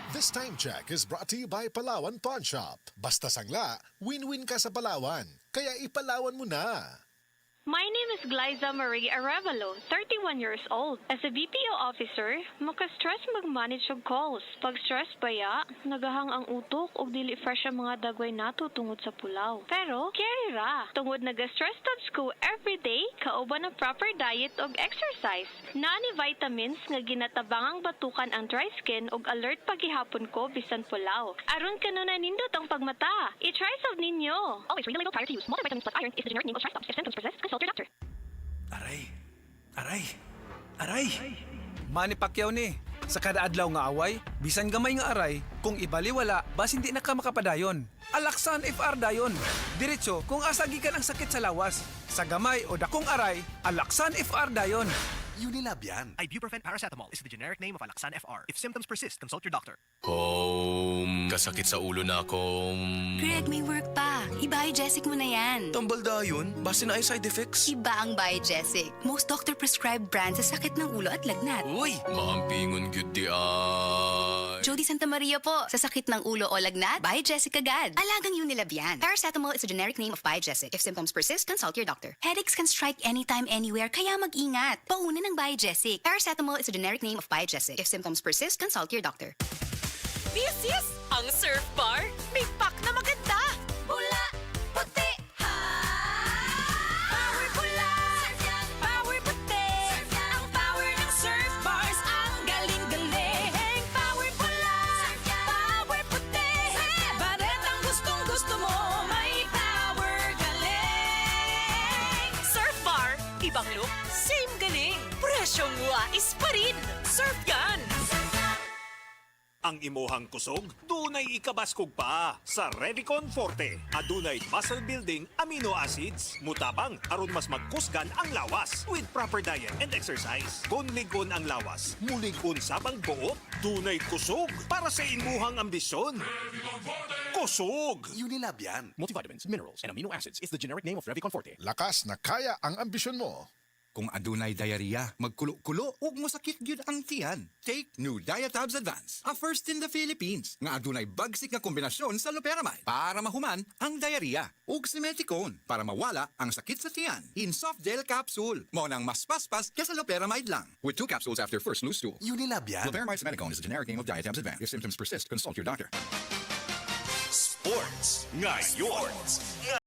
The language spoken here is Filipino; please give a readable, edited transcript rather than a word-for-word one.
This time check is brought to you by Palawan Pawn Shop. Basta sangla, win-win ka sa Palawan. Kaya ipalawan mo na. My name is Glyza Marie Arevalo, 31 years old. As a BPO officer, maka-stress mag-manage og calls. Pag stress baya, nagahang ang utok og dili fresh ang mga dagway nato tungod sa pulaw. Pero, carry ra. Tungod naga-stress tabs ko everyday, kauban ang proper diet og exercise. Naani vitamins nga ginatabangang batukan ang dry skin og alert pagihapon ko bisan pulaw. Aron kanuna nindot ang pagmata. I-try solve ninyo. Always read the label prior to use. Multivitamins plus iron is the generic name of Triceps. If symptoms persist, consult your doctor. Aray! Aray! Aray! Manny Pacquiao ni. Sa kada adlaw nga away, bisan gamay nga aray, kung ibaliwala, bas hindi na ka makapadayon. Alaksan FR dayon. Diretso kung asagikan ang sakit sa lawas. Sa gamay o dakong aray, Alaksan FR dayon. Unilab yan. Ibuprofen paracetamol is the generic name of Alaksan FR. If symptoms persist, consult your doctor. Kasakit sa ulo na akong... Greg, may work pa. I-Biogesic mo na yan. Tambal da yun? Base na ay side effects? Iba ang Biogesic. Most doctor-prescribed brand sa sakit ng ulo at lagnat. Uy! Maampingon gyud di ay... Jody Santa Maria po. Sa sakit ng ulo o lagnat, Biogesic agad. Alagang Unilab yan. Paracetamol is a generic name of Biogesic. If symptoms persist, consult your doctor. Headaches can strike anytime, anywhere, kaya mag-ingat. Paunan ng Biogesic. Paracetamol is a generic name of Biogesic. If symptoms persist, consult your doctor. This is ang Surf Bar. May pack na maganda. Pula, puti, ha. Power pula, power puti. Ang power ng Surf Bars, ang galing-galing. Power pula, power puti. Baret ang gustong-gusto mo, may power galing. Surf Bar, ibang look, same galing. Presyong wais pa rin. Surf Gun. Ang imuhang kusog, dunay ikabaskog pa sa Revicon Forte. Adunay muscle building amino acids. Mutabang aron mas magkusgan ang lawas with proper diet and exercise. Kung ligon ang lawas, muligon sabang buot, dunay kusog para sa imuhang ambisyon. Kusog! Unilab yan. Multivitamins, minerals, and amino acids is the generic name of Revicon Forte. Lakas na kaya ang ambisyon mo. Kung adunay diarrhea, magkulo-kulo ug mosakit gyud ang tiyan. Take new Diatabs Advance, a first in the Philippines nga adunay bagsik nga kombinasyon sa loperamide para mahuman ang diarrhea ug simeticone para mawala ang sakit sa tiyan in soft gel capsule. Mo nang mas paspas kaysa loperamide lang. With 2 capsules after first loose stool. Unilab yan. Loperamide simeticone is the generic name of Diatabs Advance. If symptoms persist, consult your doctor. Sports ngayon.